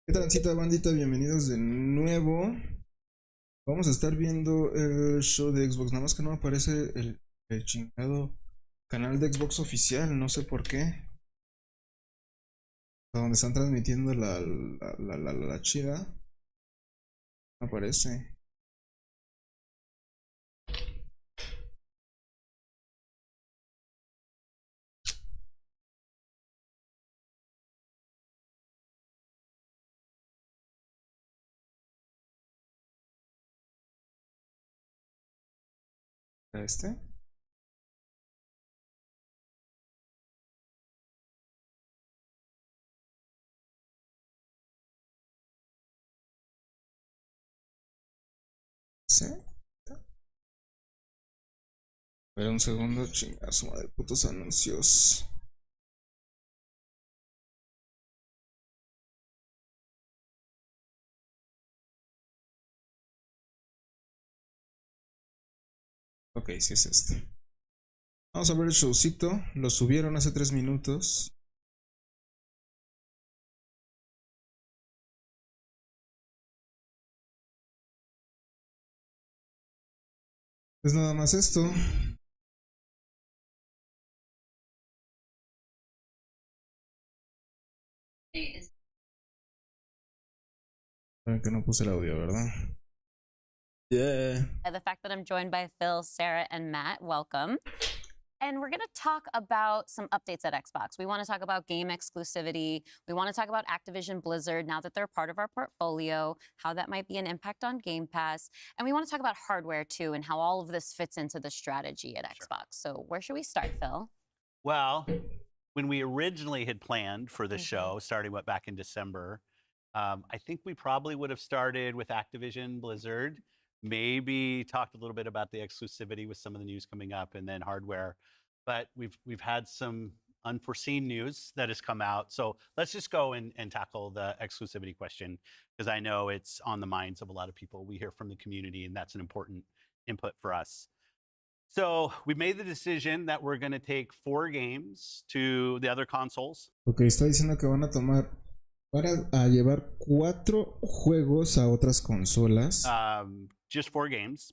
¿Qué transita, bandita? Bienvenidos de nuevo. Vamos a estar viendo el show de Xbox. Nada más que no aparece el chingado canal de Xbox oficial. No sé por qué. Donde están transmitiendo la chida. No aparece. ¿Este? ¿Sí? Espera un segundo. Chingazo, madre, putos anuncios. Ok, sí es este. Vamos a ver el showcito. Lo subieron hace 3 minutos. Es nada más esto. Que no puse el audio, ¿verdad? Yeah. The fact that I'm joined by Phil, Sarah, and Matt, welcome. And we're going to talk about some updates at Xbox. We want to talk about game exclusivity. We want to talk about Activision Blizzard now that they're part of our portfolio, how that might be an impact on Game Pass. And we want to talk about hardware too and how all of this fits into the strategy at Xbox. So where should we start, Phil? Well, when we originally had planned for the show, starting back in December, I think we probably would have started with Activision Blizzard, maybe talked a little bit about the exclusivity with some of the news coming up, and then hardware. But we've had some unforeseen news that has come out. So let's just go and tackle the exclusivity question, because I know it's on the minds of a lot of people. We hear from the community, and that's an important input for us. So we made the decision that we're going to take 4 games to the other consoles. Ok, está diciendo que van a tomar a llevar 4 juegos a otras consolas. Just 4 games.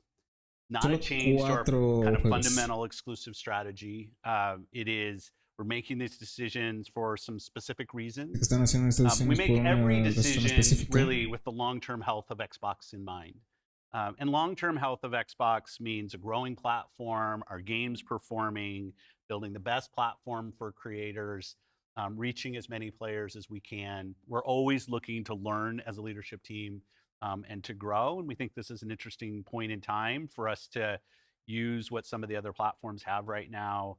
Not Solo a change to our kind of juegos. fundamental exclusive strategy. It is, we're making these decisions for some specific reasons. Están haciendo estas decisiones We make por una every razón decision específica. really with the long-term health of Xbox in mind. And long-term health of Xbox means a growing platform, our games performing, building the best platform for creators, reaching as many players as we can. We're always looking to learn as a leadership team and to grow. And we think this is an interesting point in time for us to use what some of the other platforms have right now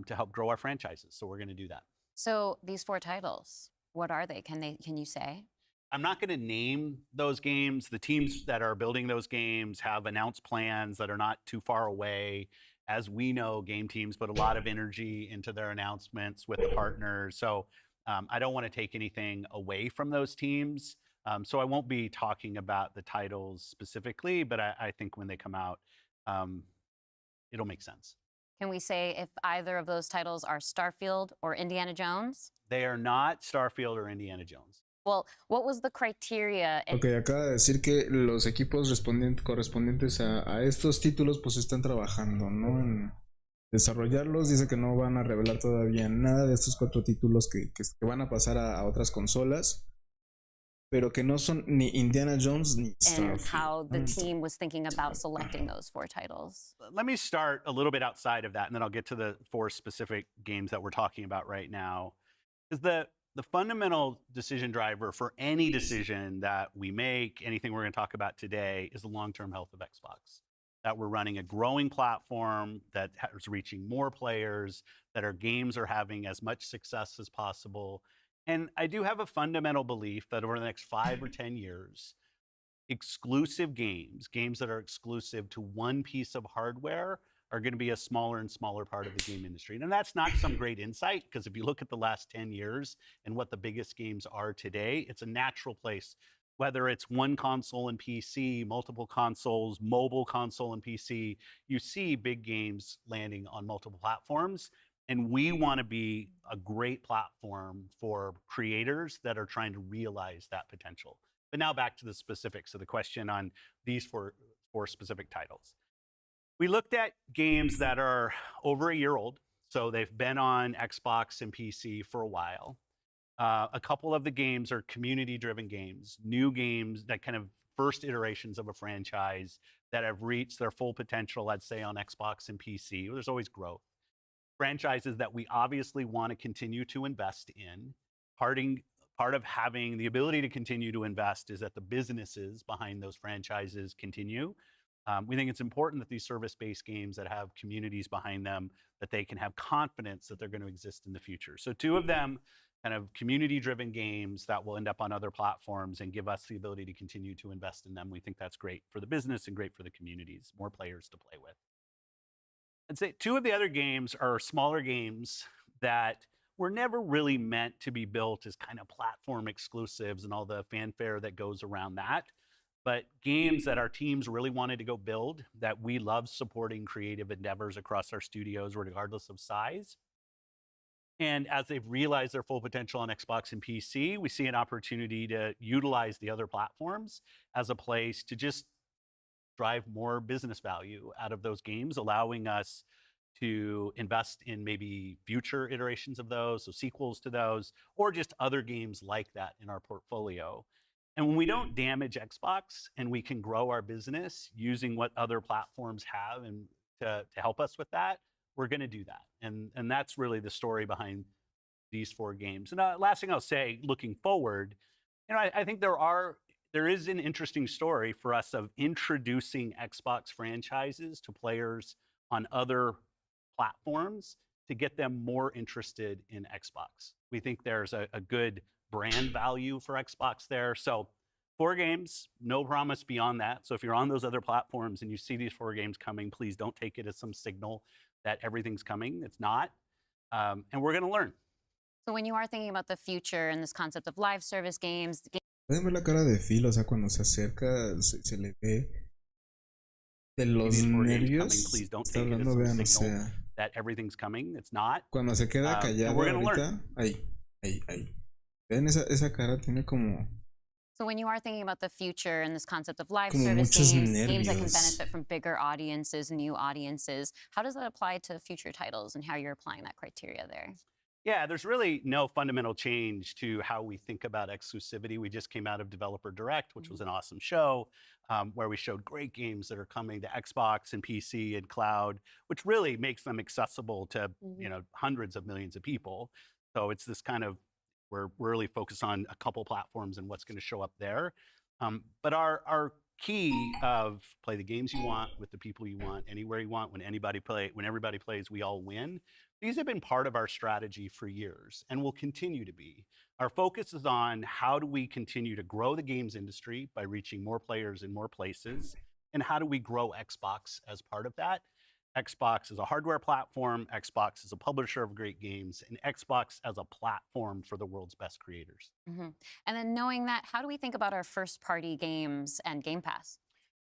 to help grow our franchises. So we're going to do that. So these 4 titles, what are they? Can you say? I'm not going to name those games. The teams that are building those games have announced plans that are not too far away. As we know, game teams put a lot of energy into their announcements with the partners. So I don't want to take anything away from those teams. So I won't be talking about the titles specifically, but I think when they come out, it'll make sense. Can we say if either of those titles are Starfield or Indiana Jones? They are not Starfield or Indiana Jones. Well, what was the criteria? Ok, acaba de decir que los equipos correspondientes a estos títulos pues están trabajando, ¿no? En desarrollarlos. Dice que no van a revelar todavía nada de estos 4 títulos que van a pasar a otras consolas, pero que no son ni Indiana Jones ni Starfield. And how the team was thinking about selecting those 4 titles. Let me start a little bit outside of that, and then I'll get to the 4 specific games that we're talking about right now. Is the fundamental decision driver for any decision that we make, anything we're going to talk about today, is the long-term health of Xbox. That we're running a growing platform that is reaching more players, that our games are having as much success as possible. And I do have a fundamental belief that over the next 5 or 10 years, exclusive games that are exclusive to one piece of hardware, are going to be a smaller and smaller part of the game industry. And that's not some great insight, because if you look at the last 10 years and what the biggest games are today, it's a natural place, whether it's one console and PC, multiple consoles, mobile console and PC, you see big games landing on multiple platforms. And we want to be a great platform for creators that are trying to realize that potential. But now back to the specifics of the question on these four specific titles. We looked at games that are over a year old. So they've been on Xbox and PC for a while. A couple of the games are community-driven games, new games that kind of first iterations of a franchise that have reached their full potential, let's say on Xbox and PC. There's always growth. Franchises that we obviously want to continue to invest in. Part of having the ability to continue to invest is that the businesses behind those franchises continue. We think it's important that these service-based games that have communities behind them, that they can have confidence that they're going to exist in the future. So two of them, kind of community-driven games that will end up on other platforms and give us the ability to continue to invest in them. We think that's great for the business and great for the communities, more players to play with. I'd say two of the other games are smaller games that were never really meant to be built as kind of platform exclusives and all the fanfare that goes around that. But games that our teams really wanted to go build, that we love supporting creative endeavors across our studios, regardless of size. And as they've realized their full potential on Xbox and PC, we see an opportunity to utilize the other platforms as a place to just drive more business value out of those games, allowing us to invest in maybe future iterations of those, so sequels to those, or just other games like that in our portfolio. And when we don't damage Xbox and we can grow our business using what other platforms have and to help us with that, we're going to do that. And that's really the story behind these four games. And last thing I'll say, looking forward, I think there is an interesting story for us of introducing Xbox franchises to players on other platforms to get them more interested in Xbox. We think there's a good brand value for Xbox there. So 4 games, no promise beyond that. So if you're on those other platforms and you see these 4 games coming, please don't take it as some signal that everything's coming. It's not. And we're going to learn. So when you are thinking about the future and this concept of live service games, Pueden ver la cara de Phil, o sea, cuando se acerca se le ve de los nervios. Please don't Está take it as hablando, some vean, o signal sea, that everything's coming. It's not. cuando se queda And callado we're going to ahorita, learn. ahí. Ven esa cara, tiene como so when you are thinking about the future and this concept of live Como service muchos games that can nervios. benefit from bigger audiences, new audiences, how does that apply to future titles and how you're applying that criteria there? Yeah, there's really no fundamental change to how we think about exclusivity. We just came out of Developer Direct, which was an awesome show, where we showed great games that are coming to Xbox and PC and cloud, which really makes them accessible to hundreds of millions of people. So it's this kind of, we're really focused on a couple platforms and what's going to show up there. But our key of play the games you want with the people you want, anywhere you want, when everybody plays, we all win. These have been part of our strategy for years and will continue to be. Our focus is on how do we continue to grow the games industry by reaching more players in more places, and how do we grow Xbox as part of that. Xbox is a hardware platform, Xbox is a publisher of great games, and Xbox as a platform for the world's best creators. And then knowing that, how do we think about our first-party games and Game Pass?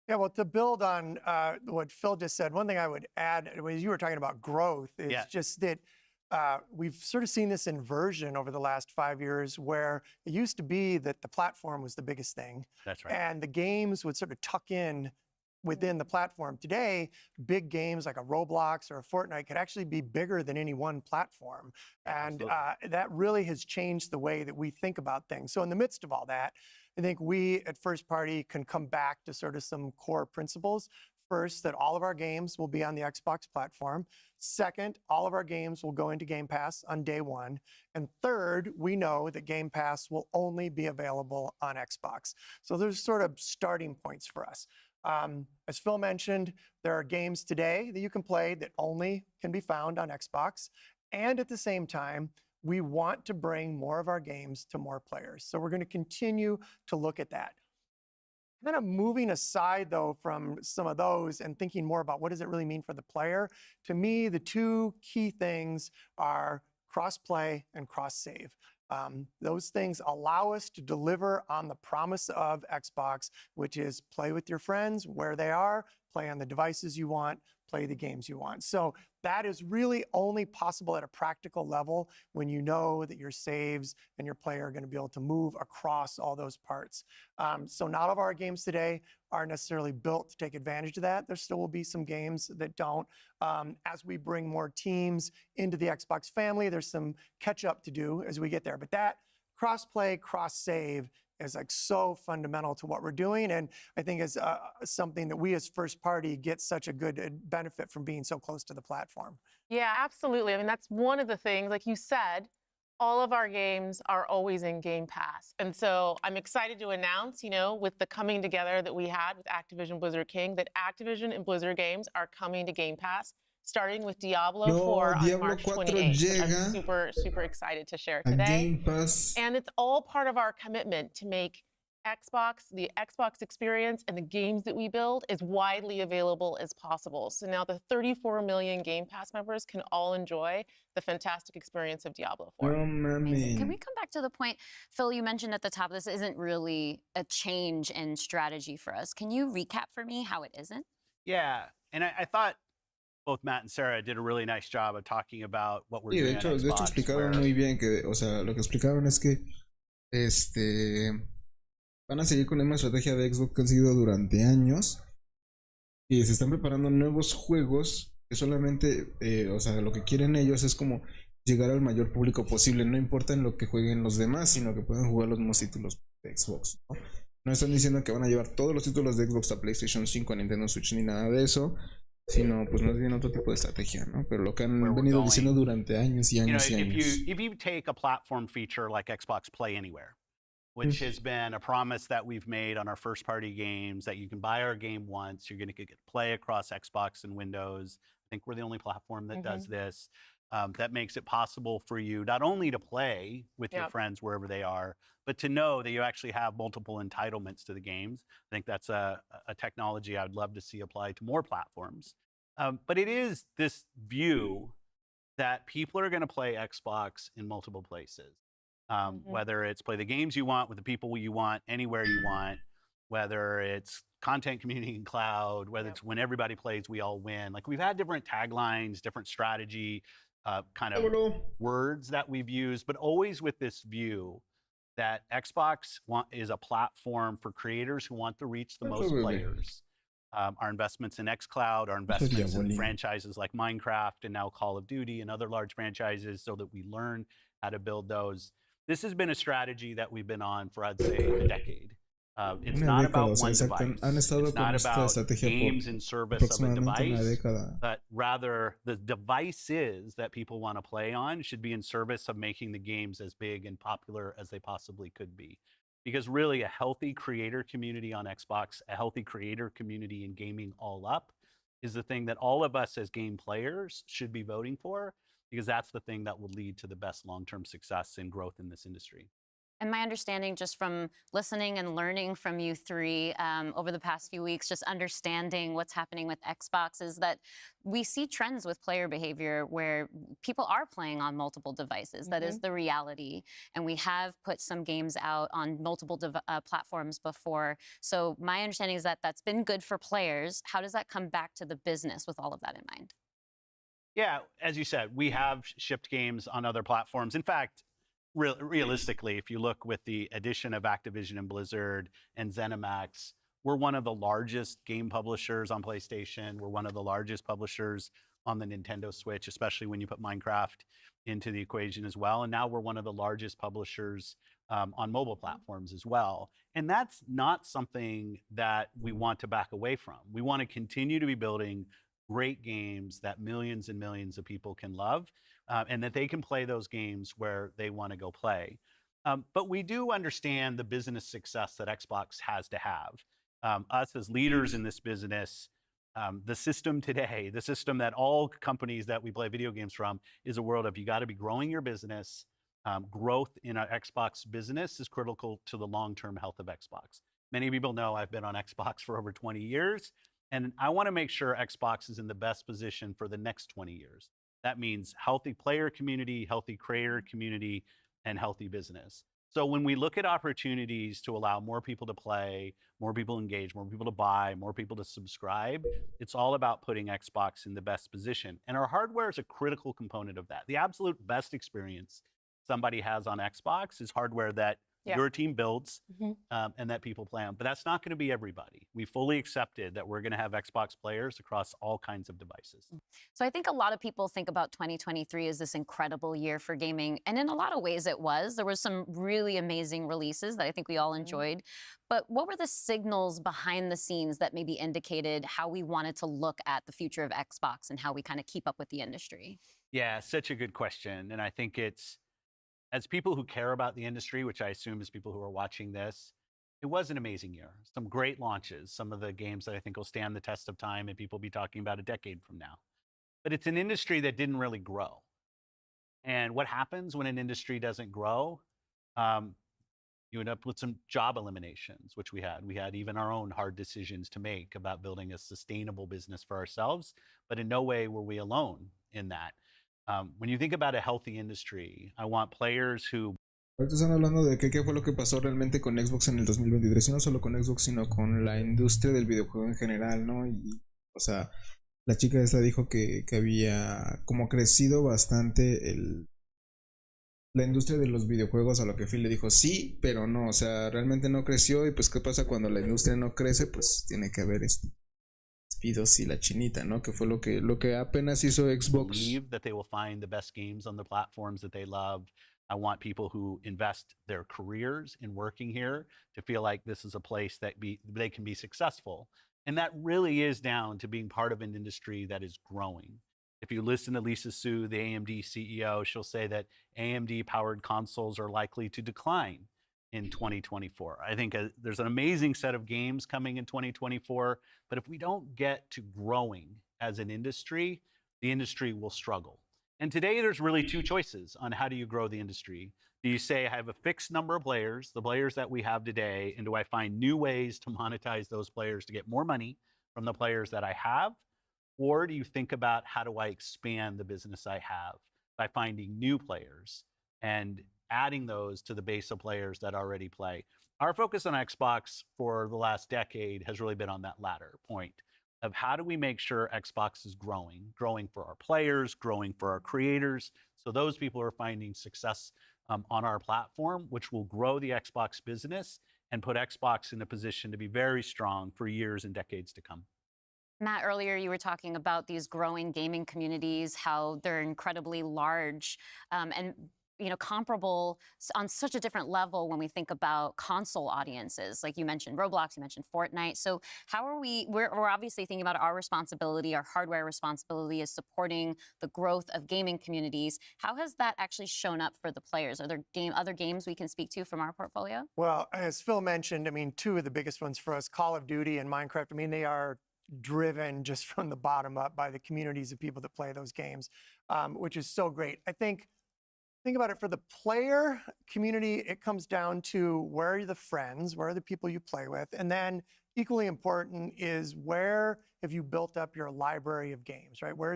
Yeah, well, to build on what Phil just said, one thing I would add, as you were talking about growth, is just that we've sort of seen this inversion over the last 5 years, where it used to be that the platform was the biggest thing. That's right. And the games would sort of tuck in within the platform. Today, big games like a Roblox or a Fortnite could actually be bigger than any one platform. And that really has changed the way that we think about things. So in the midst of all that, I think we at First Party can come back to sort of some core principles. First, that all of our games will be on the Xbox platform. Second, all of our games will go into Game Pass on day 1. And third, we know that Game Pass will only be available on Xbox. So there's sort of starting points for us. As Phil mentioned, there are games today that you can play that only can be found on Xbox. And at the same time, we want to bring more of our games to more players. So we're going to continue to look at that. Kind of moving aside, though, from some of those and thinking more about what does it really mean for the player, to me, the 2 key things are cross-play and cross-save. Those things allow us to deliver on the promise of Xbox, which is play with your friends where they are, play on the devices you want, play the games you want. So that is really only possible at a practical level when you know that your saves and your player are going to be able to move across all those parts. So not all of our games today are necessarily built to take advantage of that. There still will be some games that don't. As we bring more teams into the Xbox family, there's some catch up to do as we get there. But that cross-play, cross-save is like so fundamental to what we're doing, and I think is something that we as first party get such a good benefit from being so close to the platform. Yeah, absolutely. I mean, that's one of the things, like you said, all of our games are always in Game Pass. And so I'm excited to announce, with the coming together that we had with Activision Blizzard King, that Activision and Blizzard games are coming to Game Pass, starting with Diablo 4 on Diablo March 4 28th. llega I'm super, super excited to share a today. Game Pass. And it's all part of our commitment to make Xbox, the Xbox experience, and the games that we build as widely available as possible. So now the 34 million Game Pass members can all enjoy the fantastic experience of Diablo 4. Amazing. Can we come back to the point, Phil, you mentioned at the top, this isn't really a change in strategy for us. Can you recap for me how it isn't? Yeah, and I thought both Matt and Sarah did a really nice job of talking about what we're Sí, doing de on hecho Xbox. explicaron muy bien que, o sea, lo que explicaron es que van a seguir con la misma estrategia de Xbox que han seguido durante años y se están preparando nuevos juegos que solamente, o sea, lo que quieren ellos es como llegar al mayor público posible, no importa en lo que jueguen los demás, sino que puedan jugar los mismos títulos de Xbox, ¿no? No están diciendo que van a llevar todos los títulos de Xbox a PlayStation 5, a Nintendo Switch ni nada de eso, sino pues más bien otro tipo de estrategia, ¿no? Pero lo que han venido diciendo durante años y años y años. If you take a platform feature like Xbox Play Anywhere, which has been a promise that we've made on our first party games, that you can buy our game once, you're going to get to play across Xbox and Windows. I think we're the only platform that does this. That makes it possible for you not only to play with your friends wherever they are, but to know that you actually have multiple entitlements to the games. I think that's a technology I would love to see applied to more platforms. But it is this view that people are going to play Xbox in multiple places. Whether it's play the games you want with the people you want, anywhere you want, whether it's content, community, and cloud, whether it's when everybody plays, we all win. Like we've had different taglines, different strategy, kind of words that we've used, but always with this view that Xbox is a platform for creators who want to reach the most players. Our investments in xCloud, our investments in franchises like Minecraft and now Call of Duty and other large franchises so that we learn how to build those. This has been a strategy that we've been on for, I'd say, a decade. It's not about one device. It's not about games in service of a device, but rather the devices that people want to play on should be in service of making the games as big and popular as they possibly could be. Because really a healthy creator community on Xbox, a healthy creator community in gaming all up is the thing that all of us as game players should be voting for, because that's the thing that will lead to the best long-term success and growth in this industry. And my understanding just from listening and learning from you three over the past few weeks, just understanding what's happening with Xbox, is that we see trends with player behavior where people are playing on multiple devices. That is the reality. And we have put some games out on multiple platforms before. So my understanding is that that's been good for players. How does that come back to the business with all of that in mind? Yeah, as you said, we have shipped games on other platforms. In fact, realistically, if you look with the addition of Activision and Blizzard and ZeniMax, we're one of the largest game publishers on PlayStation. We're one of the largest publishers on the Nintendo Switch, especially when you put Minecraft into the equation as well. And now we're one of the largest publishers on mobile platforms as well. And that's not something that we want to back away from. We want to continue to be building great games that millions and millions of people can love, and that they can play those games where they want to go play. But we do understand the business success that Xbox has to have. Us as leaders in this business, the system today, the system that all companies that we play video games from, is a world of you got to be growing your business. Growth in our Xbox business is critical to the long-term health of Xbox. Many people know I've been on Xbox for over 20 years. And I want to make sure Xbox is in the best position for the next 20 years. That means healthy player community, healthy creator community, and healthy business. So when we look at opportunities to allow more people to play, more people engage, more people to buy, more people to subscribe, it's all about putting Xbox in the best position. And our hardware is a critical component of that. The absolute best experience somebody has on Xbox is hardware that your team builds and that people play on. But that's not going to be everybody. We fully accepted that we're going to have Xbox players across all kinds of devices. So I think a lot of people think about 2023 as this incredible year for gaming. And in a lot of ways it was. There were some really amazing releases that I think we all enjoyed. But what were the signals behind the scenes that maybe indicated how we wanted to look at the future of Xbox and how we kind of keep up with the industry? Yeah, such a good question. And I think it's, as people who care about the industry, which I assume is people who are watching this, it was an amazing year. Some great launches, some of the games that I think will stand the test of time and people will be talking about a decade from now. But it's an industry that didn't really grow. And what happens when an industry doesn't grow? You end up with some job eliminations, which we had. We had even our own hard decisions to make about building a sustainable business for ourselves, but in no way were we alone in that. When you think about a healthy industry, I want players who... Ahorita están hablando de qué fue lo que pasó realmente con Xbox en el 2023, y no solo con Xbox, sino con la industria del videojuego en general, ¿no? Y, o sea, la chica esta dijo que había como crecido bastante la industria de los videojuegos, a lo que Phil le dijo sí, pero no, o sea, realmente no creció. Y pues qué pasa cuando la industria no crece, pues tiene que haber despidos y la chinita, ¿no? Que fue lo que apenas hizo Xbox. Believe that they will find the best games on the platforms that they love. I want people who invest their careers in working here to feel like this is a place that they can be successful. And that really is down to being part of an industry that is growing. If you listen to Lisa Su, the AMD CEO, she'll say that AMD-powered consoles are likely to decline in 2024. I think there's an amazing set of games coming in 2024, but if we don't get to growing as an industry, the industry will struggle. And today there's really two choices on how do you grow the industry. Do you say, I have a fixed number of players, the players that we have today, and do I find new ways to monetize those players to get more money from the players that I have? Or do you think about how do I expand the business I have by finding new players and adding those to the base of players that already play? Our focus on Xbox for the last decade has really been on that latter point of how do we make sure Xbox is growing for our players, growing for our creators. So those people are finding success on our platform, which will grow the Xbox business and put Xbox in a position to be very strong for years and decades to come. Matt, earlier you were talking about these growing gaming communities, how they're incredibly large and comparable on such a different level when we think about console audiences. Like you mentioned Roblox, you mentioned Fortnite. So how are we're obviously thinking about our responsibility, our hardware responsibility is supporting the growth of gaming communities. How has that actually shown up for the players? Are there other games we can speak to from our portfolio? Well, as Phil mentioned, I mean, two of the biggest ones for us, Call of Duty and Minecraft, I mean, they are driven just from the bottom up by the communities of people that play those games, which is so great. I think about it for the player community, it comes down to where are the friends, where are the people you play with, and then equally important is where have you built up your library of games, right? Where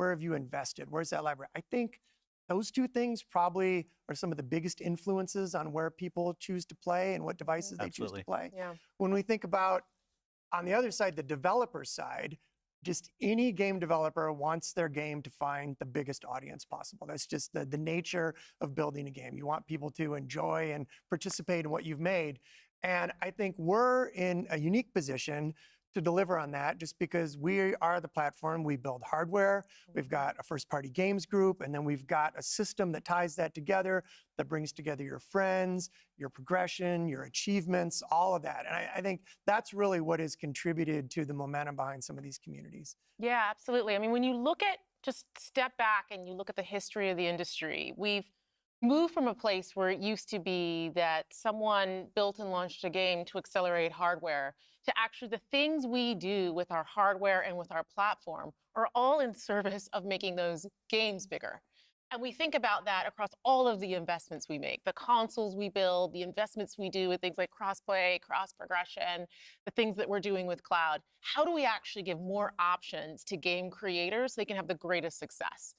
have you invested? Where's that library? I think those two things probably are some of the biggest influences on where people choose to play and what devices they choose to play. Yeah. When we think about, on the other side, the developer side, just any game developer wants their game to find the biggest audience possible. That's just the nature of building a game. You want people to enjoy and participate in what you've made. And I think we're in a unique position to deliver on that just because we are the platform. We build hardware, we've got a first-party games group, and then we've got a system that ties that together, that brings together your friends, your progression, your achievements, all of that. And I think that's really what has contributed to the momentum behind some of these communities. Yeah, absolutely. I mean, when you look at, just step back and you look at the history of the industry, we've moved from a place where it used to be that someone built and launched a game to accelerate hardware to actually the things we do with our hardware and with our platform are all in service of making those games bigger. And we think about that across all of the investments we make, the consoles we build, the investments we do with things like cross-play, cross-progression, the things that we're doing with cloud. How do we actually give more options to game creators so they can have the greatest success?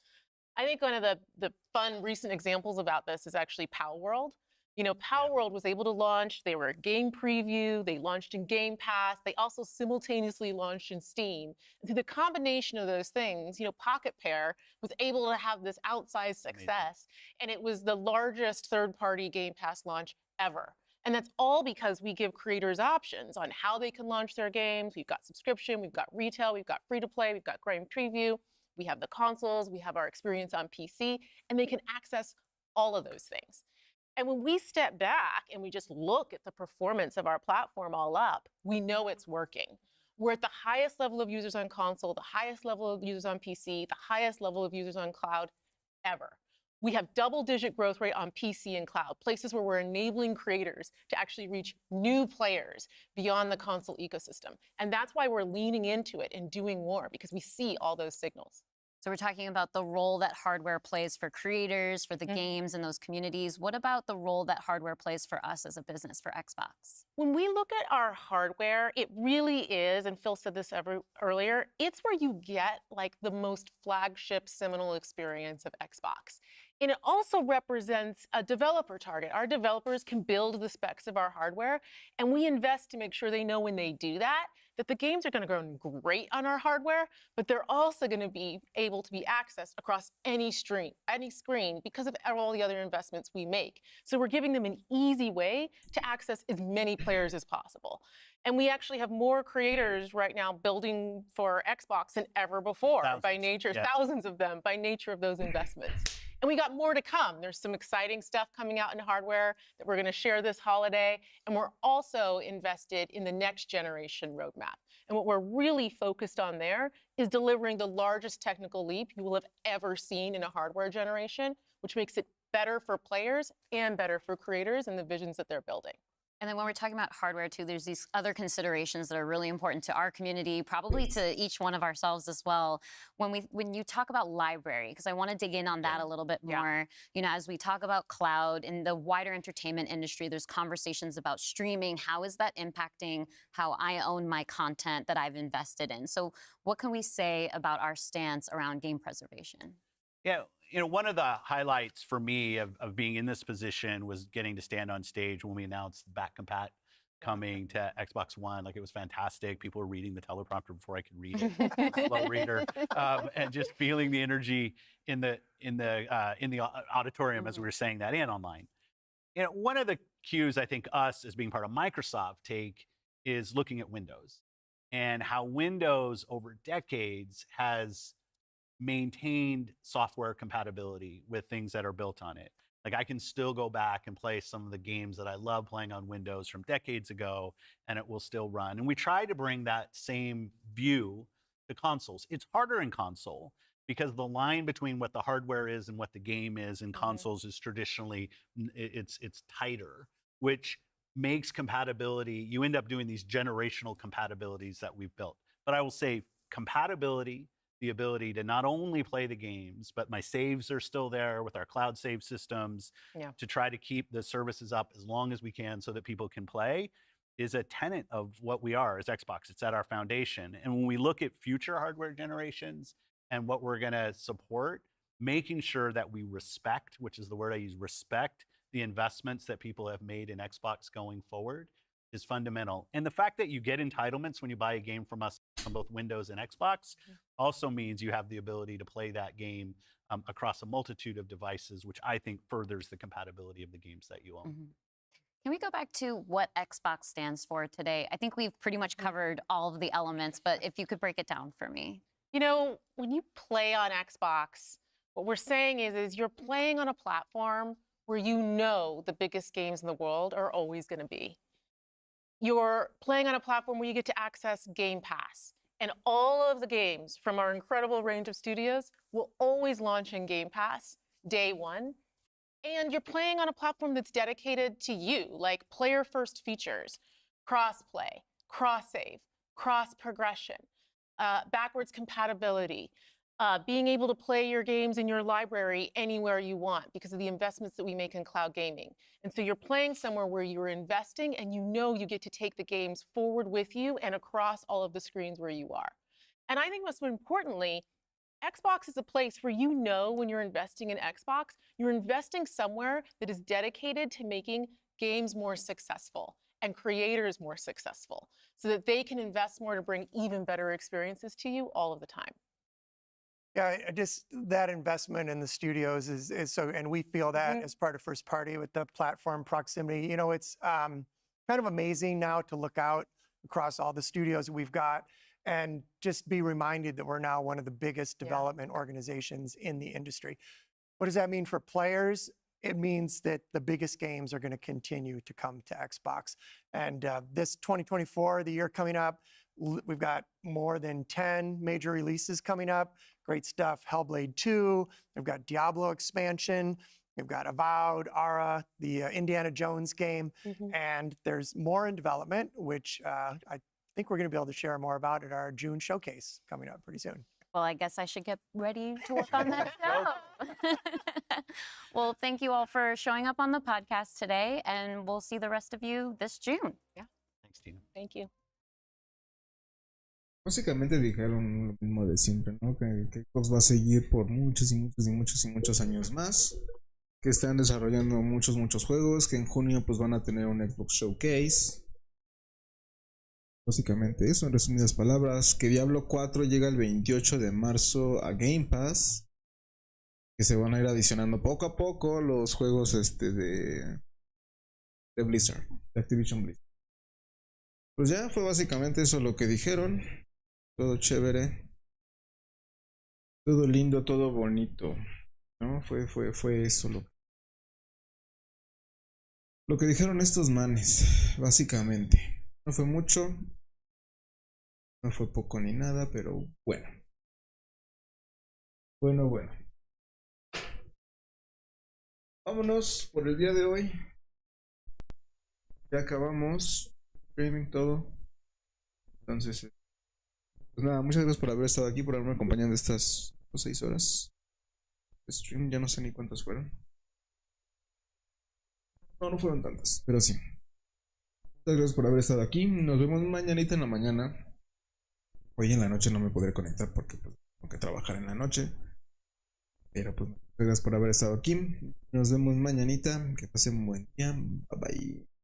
I think one of the fun recent examples about this is actually Pal World. You know, Pal World was able to launch, they were a game preview, they launched in Game Pass, they also simultaneously launched in Steam. And through the combination of those things, you know, Pocket Pair was able to have this outsized success, and it was the largest third-party Game Pass launch ever. And that's all because we give creators options on how they can launch their games. We've got subscription, we've got retail, we've got free-to-play, we've got game preview, we have the consoles, we have our experience on PC, and they can access all of those things. And when we step back and we just look at the performance of our platform all up, we know it's working. We're at the highest level of users on console, the highest level of users on PC, the highest level of users on cloud ever. We have double-digit growth rate on PC and cloud, places where we're enabling creators to actually reach new players beyond the console ecosystem. And that's why we're leaning into it and doing more, because we see all those signals. So we're talking about the role that hardware plays for creators, for the games and those communities. What about the role that hardware plays for us as a business, for Xbox? When we look at our hardware, it really is, and Phil said this earlier, it's where you get like the most flagship seminal experience of Xbox. And it also represents a developer target. Our developers can build the specs of our hardware, and we invest to make sure they know when they do that, that the games are going to run great on our hardware, but they're also going to be able to be accessed across any screen because of all the other investments we make. So we're giving them an easy way to access as many players as possible. And we actually have more creators right now building for Xbox than ever before by nature, thousands of them by nature of those investments. And we got more to come. There's some exciting stuff coming out in hardware that we're going to share this holiday. And we're also invested in the next generation roadmap. And what we're really focused on there is delivering the largest technical leap you will have ever seen in a hardware generation, which makes it better for players and better for creators and the visions that they're building. And then when we're talking about hardware too, there's these other considerations that are really important to our community, probably to each one of ourselves as well. When you talk about library, because I want to dig in on that a little bit more. You know, as we talk about cloud in the wider entertainment industry, there's conversations about streaming. How is that impacting how I own my content that I've invested in? So what can we say about our stance around game preservation? Yeah, you know, one of the highlights for me of being in this position was getting to stand on stage when we announced back compat coming to Xbox One. Like, it was fantastic. People were reading the teleprompter before I could read it. Slow reader, and just feeling the energy in the auditorium as we were saying that and online. You know, one of the cues I think us as being part of Microsoft take is looking at Windows and how Windows over decades has maintained software compatibility with things that are built on it. Like, I can still go back and play some of the games that I love playing on Windows from decades ago, and it will still run. And we try to bring that same view to consoles. It's harder in console because the line between what the hardware is and what the game is in consoles is traditionally, it's tighter, which makes compatibility, you end up doing these generational compatibilities that we've built. But I will say compatibility, the ability to not only play the games, but my saves are still there with our cloud save systems to try to keep the services up as long as we can so that people can play, is a tenet of what we are as Xbox. It's at our foundation. And when we look at future hardware generations and what we're going to support, making sure that we respect, which is the word I use, respect the investments that people have made in Xbox going forward is fundamental. And the fact that you get entitlements when you buy a game from us on both Windows and Xbox also means you have the ability to play that game across a multitude of devices, which I think furthers the compatibility of the games that you own. Can we go back to what Xbox stands for today? I think we've pretty much covered all of the elements, but if you could break it down for me. You know, when you play on Xbox, what we're saying is you're playing on a platform where you know the biggest games in the world are always going to be. You're playing on a platform where you get to access Game Pass. And all of the games from our incredible range of studios will always launch in Game Pass day one. And you're playing on a platform that's dedicated to you, like player-first features, cross-play, cross-save, cross-progression, backwards compatibility, being able to play your games in your library anywhere you want because of the investments that we make in cloud gaming. And so you're playing somewhere where you're investing and you know you get to take the games forward with you and across all of the screens where you are. And I think most importantly, Xbox is a place where you know when you're investing in Xbox, you're investing somewhere that is dedicated to making games more successful and creators more successful so that they can invest more to bring even better experiences to you all of the time. Yeah, just that investment in the studios is so, and we feel that as part of first party with the platform proximity. You know, it's kind of amazing now to look out across all the studios we've got and just be reminded that we're now one of the biggest development organizations in the industry. What does that mean for players? It means that the biggest games are going to continue to come to Xbox. And this 2024, the year coming up, we've got more than 10 major releases coming up. Great stuff. Hellblade 2. We've got Diablo expansion. We've got Avowed, Ara, the Indiana Jones game. And there's more in development, which I think we're going to be able to share more about at our June showcase coming up pretty soon. Well, I guess I should get ready to work on that show. Well, thank you all for showing up on the podcast today, and we'll see the rest of you this June. Yeah. Thanks, Tina. Thank you. Básicamente dijeron lo mismo de siempre, ¿no? Que Xbox va a seguir por muchos y muchos y muchos y muchos años más. Que están desarrollando muchos juegos. Que en junio pues van a tener un Xbox Showcase. Básicamente eso, en resumidas palabras. Que Diablo 4 llega el 28 de marzo a Game Pass. Que se van a ir adicionando poco a poco los juegos de Blizzard, de Activision Blizzard. Pues ya fue básicamente eso lo que dijeron. Todo chévere. Todo lindo, todo bonito. ¿No? Fue eso lo que dijeron estos manes, básicamente. No fue mucho. No fue poco ni nada, pero bueno. Bueno. Vámonos por el día de hoy. Ya acabamos. Streaming, todo. Entonces, pues nada, muchas gracias por haber estado aquí, por haberme acompañado estas 6 horas de stream. Ya no sé ni cuántas fueron. No fueron tantas, pero sí. Muchas gracias por haber estado aquí. Nos vemos mañanita en la mañana. Hoy en la noche no me podré conectar porque pues, tengo que trabajar en la noche. Pero pues muchas gracias por haber estado aquí. Nos vemos mañanita. Que pasen un buen día. Bye bye.